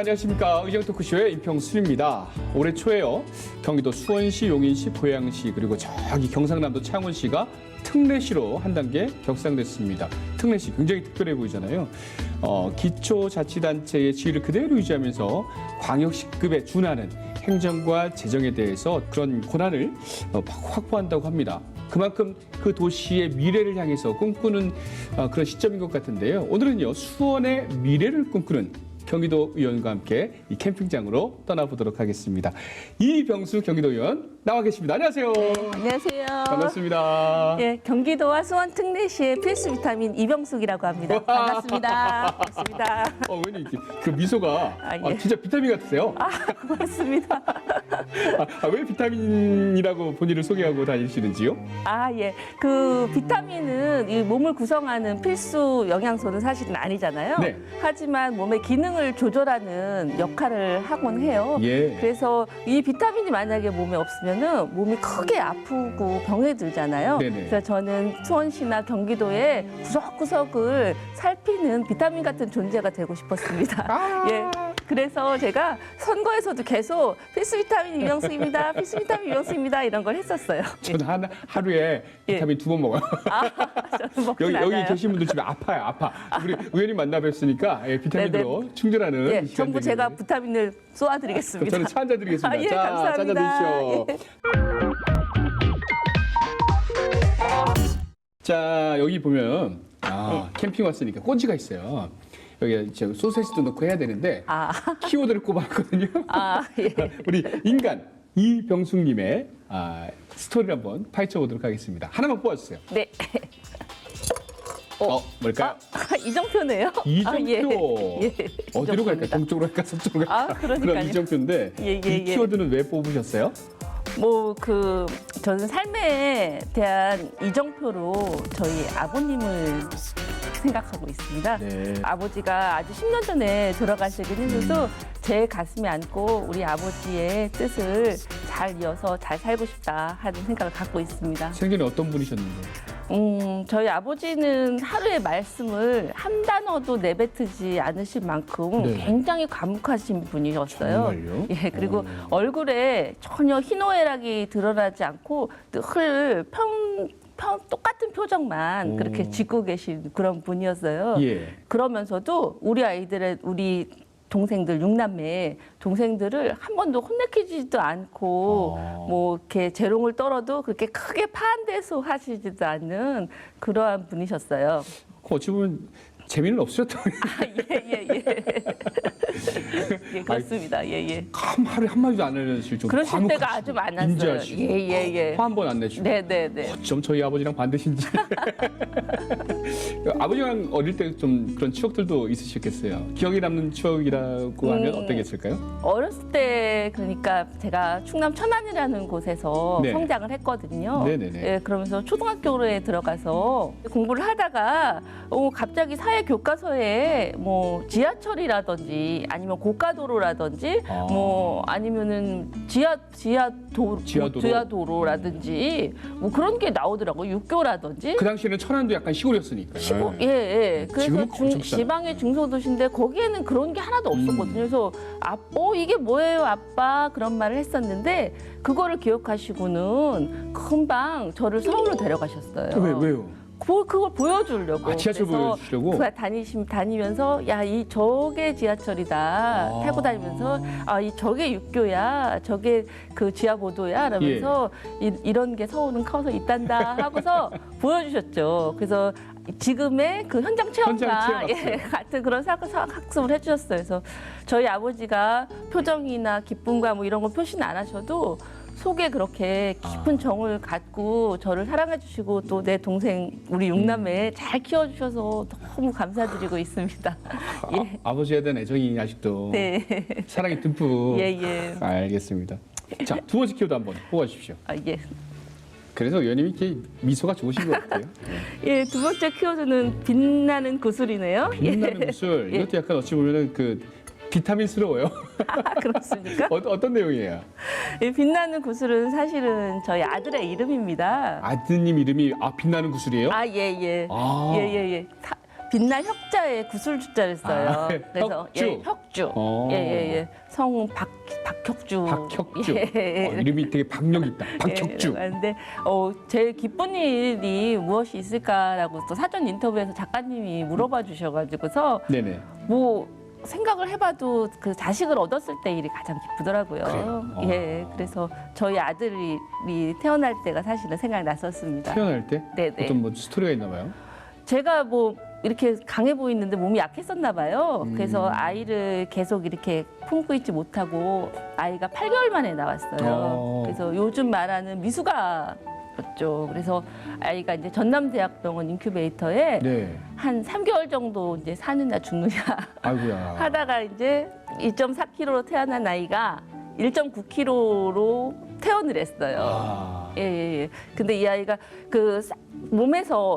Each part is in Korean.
안녕하십니까. 의정 토크쇼의 임평순입니다. 올해 초에요. 경기도 수원시, 용인시, 고양시 그리고 저기 경상남도 창원시가 특례시로 한 단계 격상됐습니다. 특례시 굉장히 특별해 보이잖아요. 기초자치단체의 지위를 그대로 유지하면서 광역시급에 준하는 행정과 재정에 대해서 그런 권한을 확보한다고 합니다. 그만큼 그 도시의 미래를 향해서 꿈꾸는 그런 시점인 것 같은데요. 오늘은요, 수원의 미래를 꿈꾸는 경기도 의원과 함께 이 캠핑장으로 떠나보도록 하겠습니다. 이병수 경기도 의원 나와 계십니다. 안녕하세요. 네, 안녕하세요. 반갑습니다. 예, 경기도와 수원 특례시의 필수 비타민 이병숙이라고 합니다. 반갑습니다. 반갑습니다. 의원님 그 미소가 예. 진짜 비타민 같으세요. 고맙습니다. 왜 비타민이라고 본인을 소개하고 다니시는지요? 예. 그 비타민은 이 몸을 구성하는 필수 영양소는 사실은 아니잖아요. 네. 하지만 몸의 기능을 조절하는 역할을 하곤 해요. 예. 그래서 이 비타민이 만약에 몸에 없으면은 몸이 크게 아프고 병에 들잖아요. 네네. 그래서 저는 수원시나 경기도의 구석구석을 살피는 비타민 같은 존재가 되고 싶었습니다. 예. 그래서 제가 선거에서도 계속 필수 비타민 이병숙입니다. 필수 비타민 이병숙입니다. 이런 걸 했었어요. 저는 하루에 비타민 2번 먹어요. 저는 먹진 여기 않아요. 계신 분들 집에 아파요. 우리 의원님 만나 뵙으니까 비타민으로 충전하는 예, 시간 전부 되기를. 제가 비타민을 쏘아드리겠습니다. 저는 차 한 잔 드리겠습니다. 예, 자, 감사합니다. 차 한 잔 드십시오. 자, 여기 보면 캠핑 왔으니까 꽂이가 있어요. 여기 이제 소세지도 넣고 해야 되는데 키워드를 꼽았거든요. 예. 우리 인간 이병숙님의 스토리를 한번 파헤쳐 보도록 하겠습니다. 하나만 뽑아주세요. 네. 뭘까요? 이정표네요. 이정표. 예. 어디로 갈까? 이정표입니다. 동쪽으로 갈까? 서쪽으로 갈까? 그러니까요. 그런 이정표인데 이 키워드는 왜 뽑으셨어요? 저는 삶에 대한 이정표로 저희 아버님을 생각하고 있습니다. 네. 아버지가 아주 10년 전에 돌아가시긴 했어도 제 가슴에 안고 우리 아버지의 뜻을 잘 이어서 잘 살고 싶다 하는 생각을 갖고 있습니다. 생전에 어떤 분이셨는데? 저희 아버지는 하루의 말씀을 한 단어도 내뱉지 않으실 만큼 네. 굉장히 과묵하신 분이었어요. 정말요? 예, 그리고 얼굴에 전혀 희노애락이 드러나지 않고 늘 똑같은 표정만 그렇게 짓고 계신 그런 분이었어요. 예. 그러면서도 우리 동생들 6남매 동생들을 한 번도 혼내키지도 않고 이렇게 재롱을 떨어도 그렇게 크게 파한대소 하시지도 않는 그러한 분이셨어요. 어찌 보면 재미는 없으셨다고. 예, 그렇습니다. 예. 하루에 한마디도 안 알려주실 정도. 그러실 때가 아주 많았어요. 인자하시고. 예. 화 한 번 안 내시고. 네. 어쩜 저희 아버지랑 반드신지. 아버지랑 어릴 때 좀 그런 추억들도 있으셨겠어요. 기억에 남는 추억이라고 하면 어떤 게 있을까요? 어렸을 때 그러니까 제가 충남 천안이라는 곳에서 네. 성장을 했거든요. 네네네. 예, 그러면서 초등학교에 들어가서 공부를 하다가 갑자기 사회 교과서에 지하철이라든지 아니면 고가도로라든지 아니면은 지하도로라든지 그런 게 나오더라고요. 육교라든지. 그 당시에는 천안도 약간 시골이었으니까. 예. 그래서 지금은 엄청 비싸요. 지방의 중소도시인데 거기에는 그런 게 하나도 없었거든요. 그래서 이게 뭐예요, 아빠? 그런 말을 했었는데 그거를 기억하시고는 금방 저를 서울로 데려가셨어요. 왜요? 그걸 보여주려고. 지하철 그래서 보여주시려고? 다니면서 저게 지하철이다. 타고 다니면서 저게 육교야. 저게 그 지하보도야. 이러면서 이런 게 서울은 커서 있단다 하고서 보여주셨죠. 그래서 지금의 그 현장 체험과 같은 그런 학습을 해주셨어요. 그래서 저희 아버지가 표정이나 기쁨과 이런 거 표시는 안 하셔도 속에 그렇게 깊은 정을 갖고 저를 사랑해 주시고 또 내 동생 우리 6남매 잘 키워주셔서 너무 감사드리고 있습니다. 아버지에 대한 애정이 아직도 사랑이 듬뿍. 예. 알겠습니다. 자, 두 번째 키워드 한번 뽑아주십시오. 예. 그래서 의원님이 이렇게 미소가 좋으신 것 같아요. 예, 두 번째 키워드는 빛나는 구슬이네요. 빛나는 구슬. 이것도 약간 어찌 보면은 비타민스러워요. 그렇습니까? 어떤 내용이에요? 이 빛나는 구슬은 사실은 저희 아들의 이름입니다. 아드님 이름이 빛나는 구슬이에요? 예. 빛날 혁자에 구슬주자를 써요. 아, 그래서 혁주. 예, 혁주. 어. 예. 성은 박혁주. 박혁주. 예. 이름이 되게 박력 있다. 박혁주. 그런데 제일 기쁜 일이 무엇이 있을까라고 또 사전 인터뷰에서 작가님이 물어봐 주셔가지고서 네네. 뭐 생각을 해봐도 그 자식을 얻었을 때 일이 가장 기쁘더라고요. 그래요? 예, 그래서 저희 아들이 태어날 때가 사실은 생각이 났었습니다. 태어날 때 네네. 어떤 뭐 스토리가 있나 봐요. 제가 뭐 이렇게 강해 보이는데 몸이 약했었나 봐요. 그래서 아이를 계속 이렇게 품고 있지 못하고 아이가 8개월 만에 나왔어요. 그래서 요즘 말하는 미숙아였죠. 그래서 아이가 이제 전남대학병원 인큐베이터에 네. 한 3개월 정도 이제 사느냐 죽느냐 아이고야. 하다가 이제 2.4kg로 태어난 아이가 1.9kg로 퇴원을 했어요. 아. 예. 근데 이 아이가 그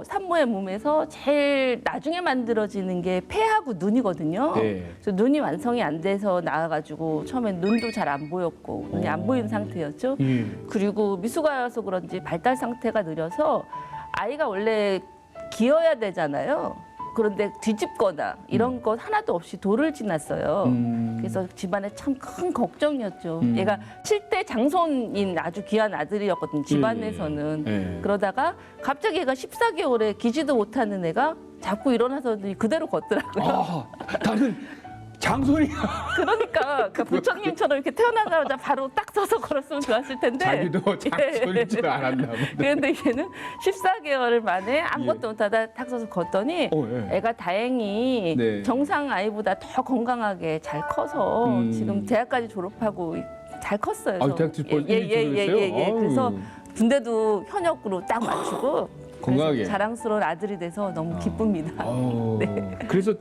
산모의 몸에서 제일 나중에 만들어지는 게 폐하고 눈이거든요. 네. 그래서 눈이 완성이 안 돼서 나와가지고 처음엔 눈도 잘 안 보였고 눈이 안 보이는 상태였죠. 예. 그리고 미숙아여서 그런지 발달 상태가 느려서 아이가 원래 기어야 되잖아요. 그런데 뒤집거나 이런 것 하나도 없이 돌을 지났어요. 그래서 집안에 참 큰 걱정이었죠. 얘가 7대 장손인 아주 귀한 아들이었거든요. 집안에서는. 예. 그러다가 갑자기 얘가 14개월에 기지도 못하는 애가 자꾸 일어나서 그대로 걷더라고요. 아, 나는 장손이야. 그러니까 그 부처님처럼 이렇게 태어나자마자 바로 딱 서서 걸었으면 좋았을 텐데. 자기도 장손인 줄 알았나 보다. 그런데 얘는 14개월 만에 아무것도 못하다 딱 서서 걷더니 예. 애가 다행히 네. 정상 아이보다 더 건강하게 잘 커서 지금 대학까지 졸업하고 잘 컸어요. 아, 대학 졸업했어요? 그래서 군대도 현역으로 딱 맞추고 건강하게. 그래서 자랑스러운 아들이 돼서 너무 기쁩니다. 네. 그래서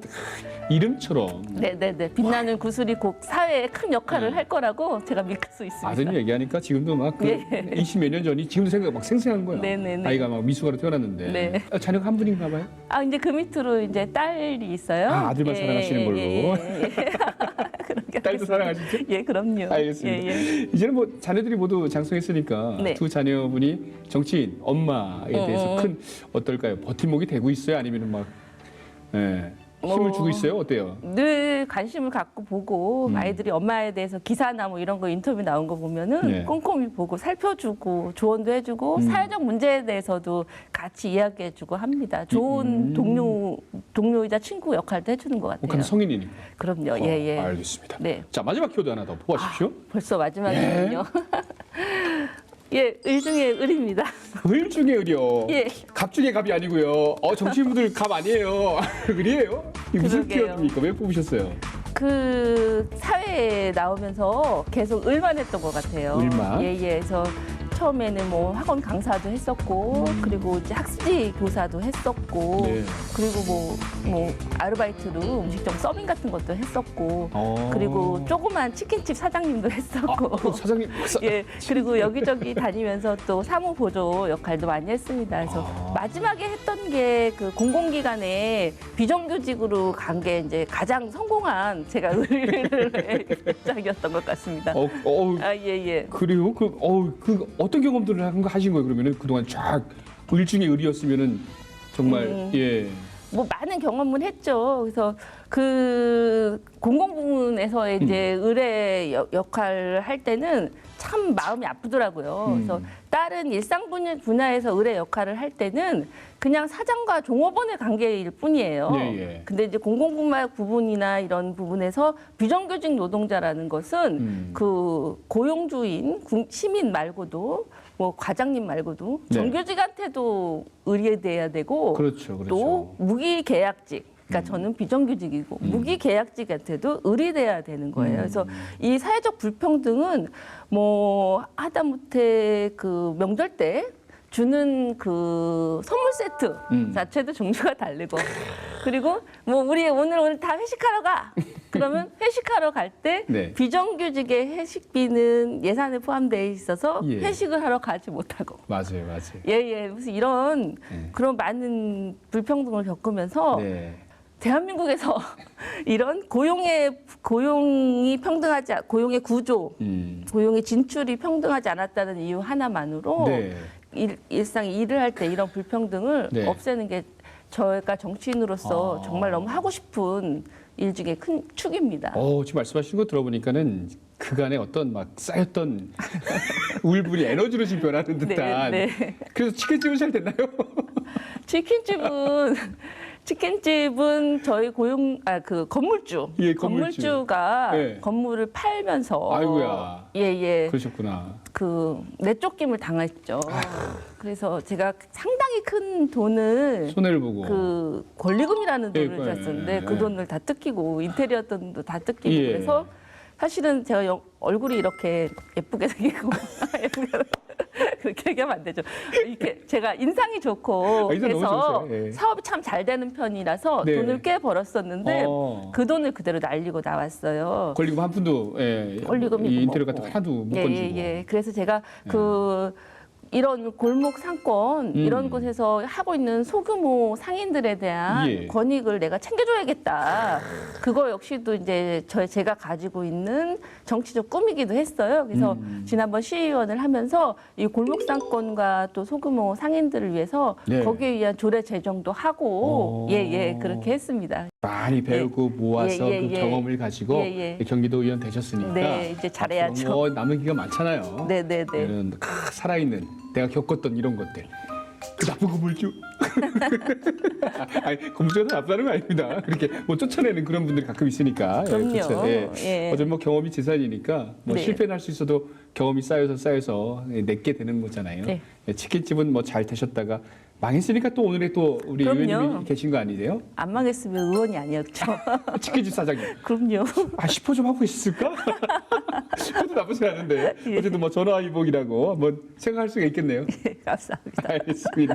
이름처럼 네네네. 빛나는 구슬이 곧 사회에 큰 역할을 할 거라고 제가 믿을 수 있습니다. 아드님 얘기하니까 지금도 막 그 예. 20몇 년 전이 지금도 생각 막 생생한 거야. 네네네. 아이가 막 미숙아로 태어났는데. 네. 자녀가 한 분인가 봐요? 아, 이제 그 밑으로 이제 딸이 있어요. 아, 아들만 사랑하시는 걸로. 그러게 딸도 사랑하시죠? 예, 그럼요. 알겠습니다. 예. 이제는 뭐 자녀들이 모두 장성했으니까 네. 두 자녀분이 정치인, 엄마에 대해서 큰 어떨까요? 버팀목이 되고 있어요? 아니면 막 힘을 주고 있어요? 어때요? 늘 관심을 갖고 보고 아이들이 엄마에 대해서 기사나 뭐 이런 거 인터뷰 나온 거 보면은 네. 꼼꼼히 보고 살펴주고 조언도 해주고 사회적 문제에 대해서도 같이 이야기해주고 합니다. 좋은 동료이자 친구 역할도 해주는 것 같아요. 한 성인이니까. 그럼요. 예. 알겠습니다. 네. 자, 마지막 키워드 하나 더 뽑아주십시오. 벌써 마지막이군요. 예, 을 중에 을입니다. 을 중에 을이요. 예. 갑 중에 갑이 아니고요. 정치인분들 갑 아니에요. 을이에요? 이게 무슨 그러게요. 키워드입니까? 왜 뽑으셨어요? 그 사회에 나오면서 계속 을만 했던 것 같아요. 을만? 예. 그래서 처음에는 뭐 학원 강사도 했었고, 그리고 이제 학습지 교사도 했었고, 네. 그리고 뭐 아르바이트로 음식점 서빙 같은 것도 했었고, 어. 그리고 조그만 치킨집 사장님도 했었고. 사장님. 예, 그리고 여기저기 다니면서 또 사무보조 역할도 많이 했습니다. 그래서 마지막에 했던 게 그 공공기관에 비정규직으로 간 게 이제 가장 성공한 제가 을의 입장이었던 것 같습니다. 아, 예. 그래요? 어떤 경험들을 하신 거예요? 그러면은 그동안 쫙 을 중에 을이었으면은 정말 예. 뭐 많은 경험을 했죠. 그래서 그 공공 부문에서 이제 을의 역할을 할 때는 참 마음이 아프더라고요. 그래서 다른 일상 분야에서 을의 역할을 할 때는 그냥 사장과 종업원의 관계일 뿐이에요. 예. 근데 이제 공공부문 부분이나 이런 부분에서 비정규직 노동자라는 것은 그 고용주인 시민 말고도 뭐 과장님 말고도 네. 정규직한테도 의뢰돼야 되고 그렇죠. 또 무기계약직 그러니까 저는 비정규직이고 무기계약직한테도 의뢰돼야 되는 거예요. 그래서 이 사회적 불평등은 뭐 하다못해 그 명절 때 주는 그 선물 세트 자체도 종류가 다르고 그리고 뭐 우리 오늘 다 회식하러 가 그러면 회식하러 갈 때 네. 비정규직의 회식비는 예산에 포함되어 있어서 예. 회식을 하러 가지 못하고 맞아요. 예 무슨 이런 그런 많은 불평등을 겪으면서 네. 대한민국에서 이런 고용이 평등하지 고용의 구조 고용의 진출이 평등하지 않았다는 이유 하나만으로 네. 일상 일을 할 때 이런 불평등을 네. 없애는 게 저희가 정치인으로서 정말 너무 하고 싶은 일 중에 큰 축입니다. 지금 말씀하신 거 들어보니까는 그간의 어떤 막 쌓였던 울분이 에너지로 지금 변하는 듯한. 네. 그래서 치킨집은 잘 됐나요? 치킨집은 저희 그 건물주. 예, 건물주. 건물주가 네. 건물을 팔면서. 아이고야. 예. 그러셨구나. 그 내쫓김을 당했죠. 그래서 제가 상당히 큰 돈을 손해를 보고. 그 권리금이라는 예, 돈을 줬었는데 예. 그 돈을 다 뜯기고 인테리어 돈도 다 뜯기고 예. 그래서 사실은 제가 얼굴이 이렇게 예쁘게 생기고 그렇게 얘기하면 안 되죠. 이렇게 제가 인상이 좋고 인상 너무 해서 좋으세요. 예. 사업이 참 잘 되는 편이라서 네. 돈을 꽤 벌었었는데 어. 그 돈을 그대로 날리고 나왔어요. 권리금 한 푼도 권리금이 이 인테리어 뭐, 같은 거 하나도 못 건지고. 예. 그래서 제가 이런 골목 상권 이런 곳에서 하고 있는 소규모 상인들에 대한 예. 권익을 내가 챙겨줘야겠다. 그거 역시도 이제 제가 가지고 있는 정치적 꿈이기도 했어요. 그래서 지난번 시의원을 하면서 이 골목 상권과 또 소규모 상인들을 위해서 네. 거기에 의한 조례 제정도 하고 그렇게 했습니다. 많이 배우고 모아서 예. 그 경험을 가지고 예. 경기도 의원 되셨으니까 네, 이제 잘해야죠. 앞으로 뭐 남은 기간 많잖아요. 네. 이런 살아있는 내가 겪었던 이런 것들. 그 나쁜 건물주. 아니, 건물주가 나쁘다는 거 아닙니다. 그렇게 뭐 쫓아내는 그런 분들이 가끔 있으니까. 그럼요. 예. 어차피 뭐 경험이 재산이니까 뭐 네. 실패는 할 수 있어도 경험이 쌓여서 내게 되는 거잖아요. 네. 치킨집은 뭐 잘 되셨다가 망했으니까 또 오늘의 또 우리 그럼요. 의원님이 계신 거 아니세요? 안 망했으면 의원이 아니었죠. 치킨집 사장님. 그럼요. 10호 좀 하고 있을까? 그것도 나쁘지 않은데. 예. 어쨌든 뭐 전화위복이라고 한번 생각할 수가 있겠네요. 감사합니다. 알겠습니다.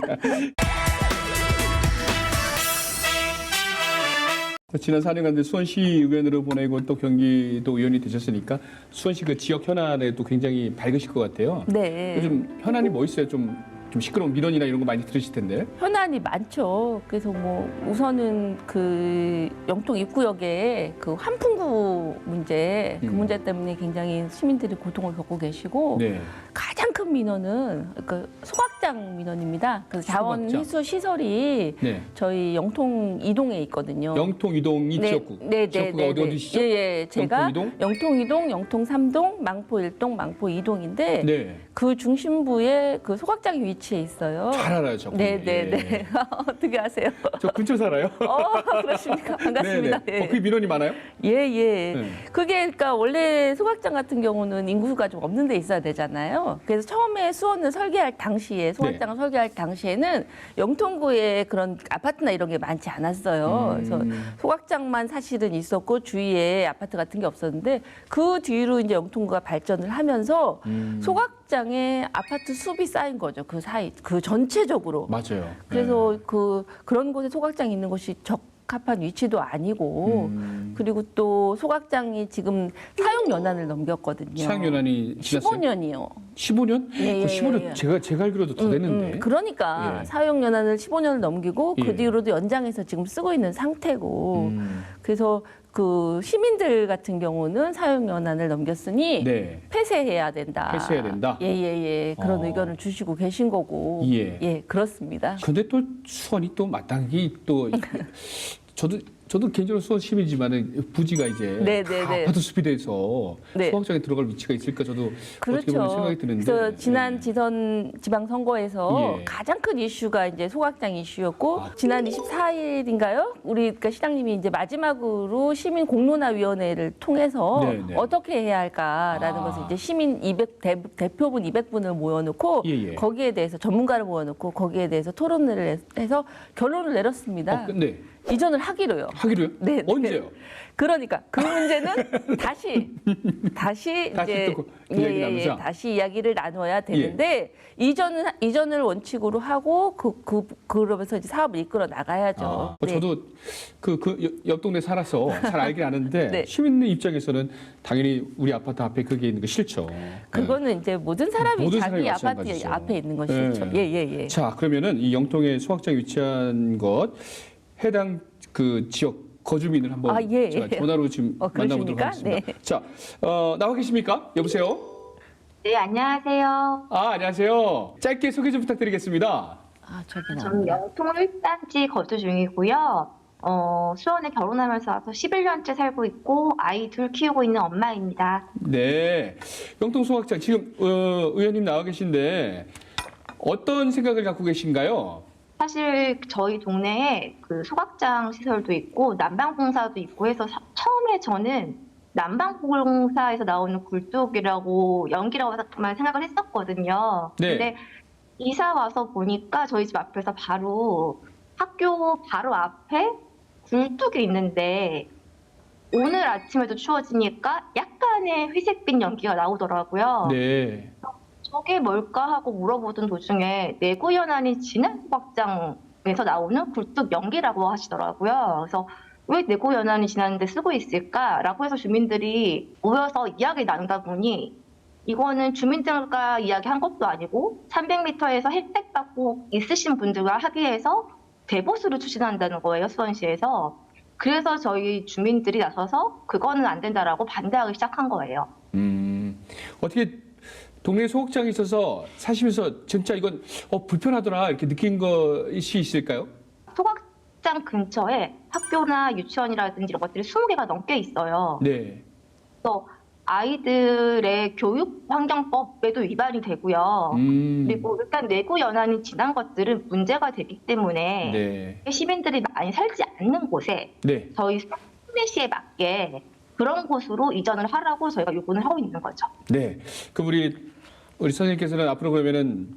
지난 4년간 수원시 의원으로 보내고 또 경기도 의원이 되셨으니까 수원시 그 지역 현안에 또 굉장히 밝으실 것 같아요. 네. 요즘 현안이 뭐 있어요? 좀 시끄러운 민원이나 이런 거 많이 들으실 텐데. 현안이 많죠. 그래서 뭐 우선은 그 영통 입구역에 그 환풍구 문제, 그 문제 때문에 굉장히 시민들이 고통을 겪고 계시고 네. 가장 큰 민원은 그 소각장 민원입니다. 그 자원 소각장. 회수 시설이 네. 저희 영통 이동에 있거든요. 영통 이동이 지역구. 지역구가 어디시죠? 예. 제가 영통 영통 이동, 영통 3동, 망포 1동, 망포 2동인데 네. 그 중심부에 그 소각장이 위치해 있어요. 잘 알아요, 저. 네. 어떻게 아세요? 저 근처 살아요. 그러십니까? 반갑습니다. 네네. 그 민원이 많아요? 예. 네. 그게 그러니까 원래 소각장 같은 경우는 인구가 좀 없는 데 있어야 되잖아요. 그래서 처음에 수원을 설계할 당시에 소각장을 설계할 당시에는 영통구에 그런 아파트나 이런 게 많지 않았어요. 그래서 소각장만 사실은 있었고 주위에 아파트 같은 게 없었는데 그 뒤로 이제 영통구가 발전을 하면서 소각장에 아파트 숲이 쌓인 거죠. 그 사이, 그 전체적으로. 맞아요. 그래서 그런 곳에 소각장이 있는 곳이 적합한 위치도 아니고 그리고 또 소각장이 지금 사용 연한을 넘겼거든요. 사용 연한이 지났어요? 15년이요. 15년? 예. 15년 제가 알기로도 더 됐는데. 그러니까 예. 사용 연한을 15년을 넘기고 예. 그 뒤로도 연장해서 지금 쓰고 있는 상태고 그래서 그 시민들 같은 경우는 사용 연한을 넘겼으니 네. 폐쇄해야 된다. 폐쇄해야 된다? 예. 그런 의견을 주시고 계신 거고. 예. 그렇습니다. 근데 또 수원이 또 마땅히 또 저도 개인적으로 수원 시민이지만은 부지가 이제 네. 아파트 숲이 돼서 네. 소각장에 들어갈 위치가 있을까 저도 어떻게 보면 그렇죠. 생각이 드는데. 그래서 지난 예. 지선 지방선거에서 예. 가장 큰 이슈가 이제 소각장 이슈였고 지난 24일인가요? 우리 그러니까 시장님이 이제 마지막으로 시민 공론화위원회를 통해서 네. 어떻게 해야 할까라는 것을 이제 시민 대표분 200분을 모여놓고 예. 거기에 대해서 전문가를 모여놓고 거기에 대해서 토론을 해서 결론을 내렸습니다. 네. 이전을 하기로요. 하기로요? 네. 언제요? 그러니까 그 문제는 다시 이제 또 이야기 나누자. 다시 이야기를 나눠야 되는데 이전을 원칙으로 하고 그러면서 이제 사업을 이끌어 나가야죠. 네. 저도 그 옆 동네 살아서 잘 알긴 아는데 네. 시민의 입장에서는 당연히 우리 아파트 앞에 그게 있는 거 싫죠. 그거는 이제 모든 사람이 모든 자기 사람이 아파트 마찬가지죠. 앞에 있는 것이 네. 싫죠. 예. 자, 그러면은 이 영통에 소각장이 위치한 것 해당 그 지역 거주민을 한번 예. 제가 전화로 지금 만나보도록 그러십니까? 하겠습니다. 네. 자, 나와 계십니까? 여보세요? 네, 안녕하세요. 안녕하세요. 짧게 소개 좀 부탁드리겠습니다. 아, 저기 저는 나옵니다. 영통 1단지 거주 중이고요. 수원에 결혼하면서 와서 11년째 살고 있고 아이 둘 키우고 있는 엄마입니다. 네. 영통 소각장 지금 의원님 나와 계신데 어떤 생각을 갖고 계신가요? 사실 저희 동네에 그 소각장 시설도 있고 난방공사도 있고 해서 처음에 저는 난방공사에서 나오는 굴뚝이라고 연기라고만 생각을 했었거든요. 네. 근데 이사 와서 보니까 저희 집 앞에서 바로 학교 바로 앞에 굴뚝이 있는데 오늘 아침에도 추워지니까 약간의 회색빛 연기가 나오더라고요. 네. 저게 뭘까 하고 물어보던 도중에 내구연한이 진한 소각장에서 나오는 굴뚝 연기라고 하시더라고요. 그래서 왜 내구연한이 진한데 쓰고 있을까라고 해서 주민들이 모여서 이야기 나누다 보니 이거는 주민들과 이야기한 것도 아니고 300m에서 혜택 받고 있으신 분들과 하기위해서 대보수를 추진한다는 거예요, 수원시에서. 그래서 저희 주민들이 나서서 그거는 안 된다라고 반대하기 시작한 거예요. 어떻게 동네 소각장에 있어서 사시면서 진짜 이건 불편하더라 이렇게 느낀 것이 있을까요? 소각장 근처에 학교나 유치원이라든지 이런 것들이 20개가 넘게 있어요. 네. 그래서 아이들의 교육환경법에도 위반이 되고요. 그리고 일단 내구 연한이 지난 것들은 문제가 되기 때문에 네. 시민들이 많이 살지 않는 곳에 네. 저희 수원시에 맞게 그런 곳으로 이전을 하라고 저희가 요구를 하고 있는 거죠. 네. 그럼 우리 선생님께서는 앞으로 그러면은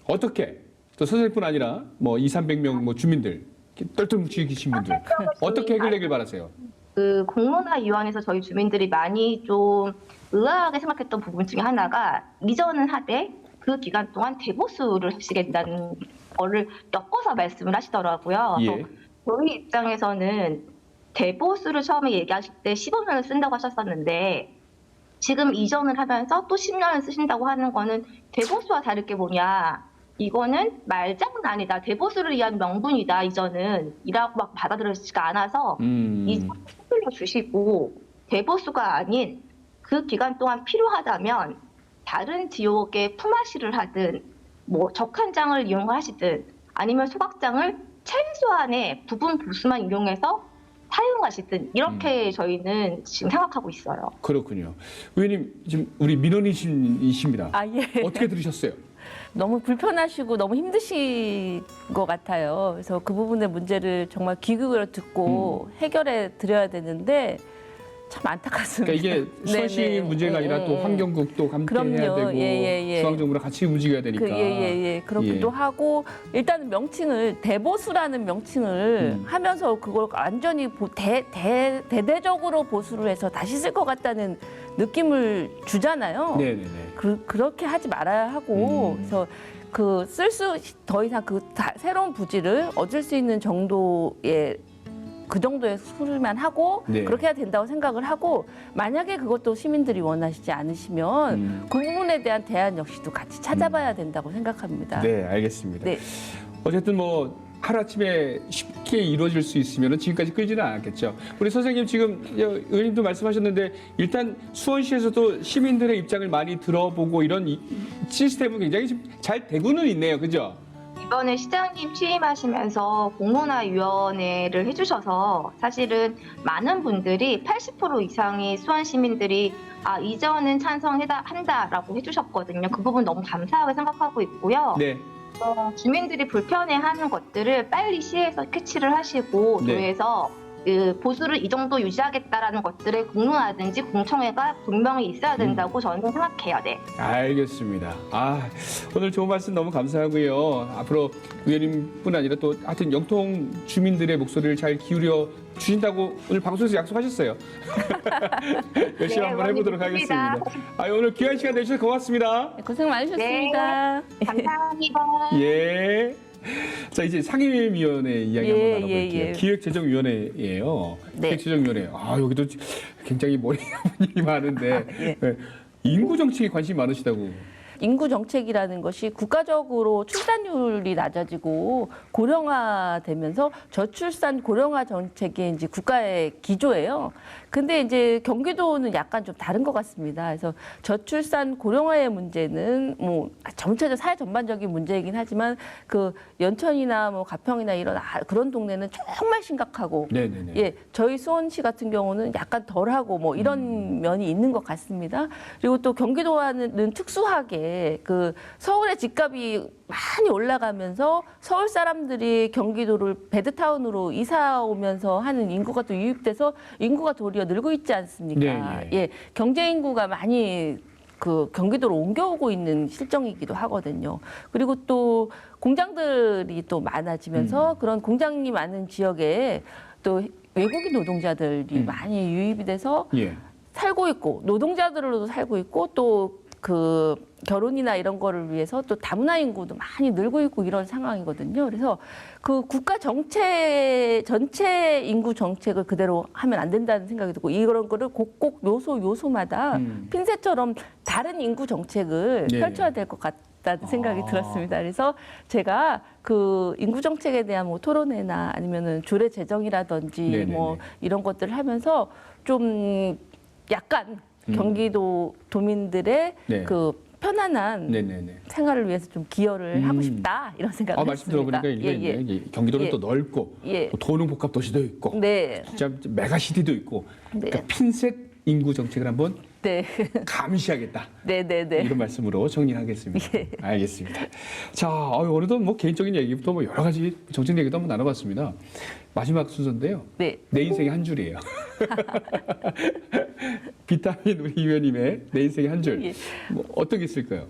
어떻게 또 선생님뿐 아니라 뭐 200~300명 뭐 주민들 이렇게 똘똘 뭉치게 계신 분들 어떻게 해결되길 바라세요? 그 공론화위원회에서 저희 주민들이 많이 좀 의아하게 생각했던 부분 중에 하나가 이전은 하되 그 기간 동안 대보수를 하시겠다는 거를 엮어서 말씀을 하시더라고요. 예. 그래서 저희 입장에서는 대보수를 처음에 얘기하실 때 15년을 쓴다고 하셨었는데 지금 이전을 하면서 또 10년을 쓰신다고 하는 거는 대보수와 다를 게 뭐냐. 이거는 말장은 아니다. 대보수를 위한 명분이다. 이전은 이라고 막 받아들여지지가 않아서 이전을 서둘러 주시고 대보수가 아닌 그 기간 동안 필요하다면 다른 지역에 품앗이를 하든 뭐 적한장을 이용하시든 아니면 소각장을 최소한의 부분 보수만 이용해서 사용하시든 이렇게 저희는 지금 생각하고 있어요. 그렇군요. 의원님 지금 우리 민원인이십니다. 아, 예. 어떻게 들으셨어요? 너무 불편하시고 너무 힘드신 것 같아요. 그래서 그 부분의 문제를 정말 귀 기울여 듣고 해결해 드려야 되는데 참 안타깝습니다. 그러니까 이게 수원시 네네. 문제가 아니라 또 환경국도 감독해야 그럼요. 되고 예. 중앙정부랑 같이 움직여야 되니까. 그렇기도 예. 하고 일단은 명칭을 대보수라는 명칭을 하면서 그걸 완전히 대대적으로 보수를 해서 다시 쓸 것 같다는 느낌을 주잖아요. 네네네. 그렇게 하지 말아야 하고 그래서 그 더 이상 새로운 부지를 얻을 수 있는 정도의 그 정도의 수를만 하고 네. 그렇게 해야 된다고 생각을 하고 만약에 그것도 시민들이 원하시지 않으시면 그 부분에 대한 대안 역시도 같이 찾아봐야 된다고 생각합니다. 네, 알겠습니다. 네. 어쨌든 뭐 하루아침에 쉽게 이루어질 수 있으면 지금까지 끌지는 않았겠죠. 우리 선생님 지금 의원님도 말씀하셨는데 일단 수원시에서도 시민들의 입장을 많이 들어보고 이런 시스템은 굉장히 지금 잘 되고는 있네요. 그죠? 이번에 시장님 취임하시면서 공론화위원회를 해주셔서 사실은 많은 분들이 80% 이상의 수원 시민들이 이전은 찬성한다라고 해주셨거든요. 그 부분 너무 감사하게 생각하고 있고요. 네. 주민들이 불편해하는 것들을 빨리 시에서 캐치를 하시고 네. 도에서 그 보수를 이 정도 유지하겠다라는 것들을 공론화든지 공청회가 분명히 있어야 된다고 저는 생각해요. 네. 알겠습니다. 오늘 좋은 말씀 너무 감사하고요. 앞으로 의원님뿐 아니라 또 하여튼 영통 주민들의 목소리를 잘 기울여 주신다고 오늘 방송에서 약속하셨어요. 열심히 네, 한번 해보도록 믿습니다. 하겠습니다. 오늘 귀한 시간 내주셔서 고맙습니다. 고생 많으셨습니다. 감사합니다. 예. 자, 이제 상임위원회 이야기 한번 나눠볼게요. 기획재정위원회예요. 네. 기획재정위원회. 여기도 굉장히 머리가 분이 많은데 인구 정책에 관심이 많으시다고. 인구 정책이라는 것이 국가적으로 출산율이 낮아지고 고령화되면서 저출산 고령화 정책이 이제 국가의 기조예요. 근데 이제 경기도는 약간 좀 다른 것 같습니다. 그래서 저출산 고령화의 문제는 뭐 전체적 사회 전반적인 문제이긴 하지만 그 연천이나 뭐 가평이나 이런 그런 동네는 정말 심각하고 네네네. 예, 저희 수원시 같은 경우는 약간 덜하고 뭐 이런 면이 있는 것 같습니다. 그리고 또 경기도와는 특수하게 그 서울의 집값이 많이 올라가면서 서울 사람들이 경기도를 베드타운으로 이사 오면서 하는 인구가 또 유입돼서 인구가 도리어 늘고 있지 않습니까? 네, 네. 예, 경제 인구가 많이 그 경기도로 옮겨오고 있는 실정이기도 하거든요. 그리고 또 공장들이 또 많아지면서 그런 공장이 많은 지역에 또 외국인 노동자들이 많이 유입이 돼서 예. 살고 있고 노동자들로도 살고 있고 또 그 결혼이나 이런 거를 위해서 또 다문화 인구도 많이 늘고 있고 이런 상황이거든요. 그래서 그 국가 전체 인구 정책을 그대로 하면 안 된다는 생각이 들고 이런 거를 곡곡 요소마다 핀셋처럼 다른 인구 정책을 네. 펼쳐야 될 것 같다는 생각이 들었습니다. 그래서 제가 그 인구 정책에 대한 뭐 토론회나 아니면은 조례 제정이라든지 네네네. 뭐 이런 것들을 하면서 좀 약간 경기도 도민들의 네. 그 편안한 네네네. 생활을 위해서 좀 기여를 하고 싶다 이런 생각을 말씀 했습니다. 들어보니까 이게 이제 경기도는 예. 또 넓고 예. 또 도농복합 도시도 있고 네, 진짜 메가시티도 있고 네. 그러니까 핀셋 인구 정책을 한번 네, 감시하겠다. 네, 네, 네. 이런 말씀으로 정리하겠습니다. 예. 알겠습니다. 자, 오늘도 뭐 개인적인 얘기부터 뭐 여러 가지 정책 얘기도 한번 나눠봤습니다. 마지막 순서인데요. 네. 내 인생의 한 줄이에요. 비타민 우리 의원님의 내 인생의 한 줄. 예. 뭐 어떤 게 있을까요?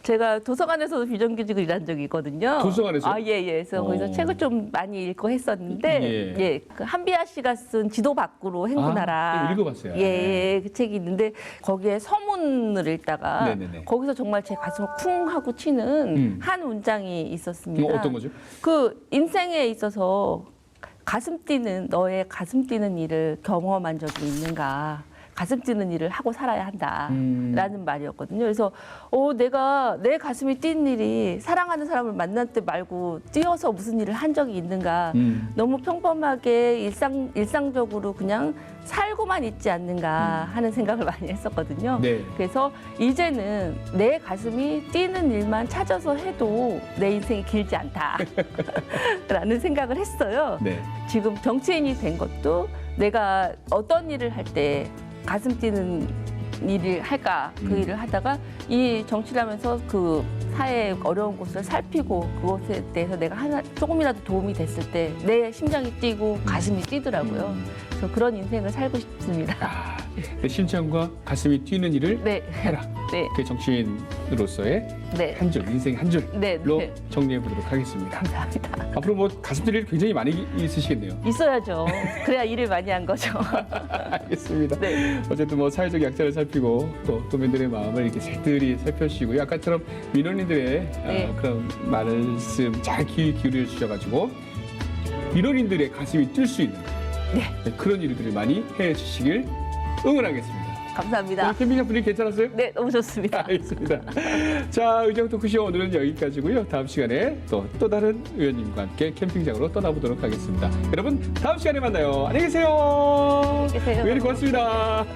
제가 도서관에서도 비정규직을 일한 적이 있거든요. 도서관에서요? 아, 예, 예. 그래서 거기서 어. 책을 좀 많이 읽고 했었는데, 예. 예. 그 한비아 씨가 쓴 지도 밖으로 행군하라. 아, 읽어봤어요. 예, 예. 그 책이 있는데, 거기에 서문을 읽다가, 네네네. 거기서 정말 제 가슴을 쿵 하고 치는 한 문장이 있었습니다. 어떤 거죠? 그 인생에 있어서 너의 가슴 뛰는 일을 경험한 적이 있는가? 가슴 뛰는 일을 하고 살아야 한다라는 말이었거든요. 그래서 내가 내 가슴이 뛴 일이 사랑하는 사람을 만날 때 말고 뛰어서 무슨 일을 한 적이 있는가? 너무 평범하게 일상적으로 그냥 살고만 있지 않는가 하는 생각을 많이 했었거든요. 네. 그래서 이제는 내 가슴이 뛰는 일만 찾아서 해도 내 인생이 길지 않다라는 생각을 했어요. 네. 지금 정치인이 된 것도 내가 어떤 일을 할 때 가슴 뛰는 일을 할까 그 일을 하다가 이 정치를 하면서 그 사회의 어려운 곳을 살피고 그것에 대해서 내가 조금이라도 도움이 됐을 때 내 심장이 뛰고 가슴이 뛰더라고요. 그래서 그런 인생을 살고 싶습니다. 아, 내 심장과 가슴이 뛰는 일을 네, 해라. 네, 그 정치인으로서의 네, 한 줄, 인생 한 줄로 네, 네. 정리해 보도록 하겠습니다. 감사합니다. 앞으로 뭐 가슴 뛰는 일 굉장히 많이 있으시겠네요. 있어야죠. 그래야 일을 많이 한 거죠. 알겠습니다. 네. 어쨌든 뭐 사회적 약자를 살피고 또 도민들의 마음을 이렇게 색들이 살펴주시고 아까처럼 민원인들의 네. 그런 말씀 잘 귀 기울여 주셔가지고 민원인들의 가슴이 뛸 수 있는 네. 그런 일들을 많이 해주시길 응원하겠습니다. 감사합니다. 오늘 캠핑장 분위기 괜찮았어요? 네, 너무 좋습니다. 알겠습니다. 자, 의정 토크쇼 오늘은 여기까지고요. 다음 시간에 또 다른 의원님과 함께 캠핑장으로 떠나보도록 하겠습니다. 여러분 다음 시간에 만나요. 안녕히 계세요. 안녕히 계세요. 의원님 고맙습니다.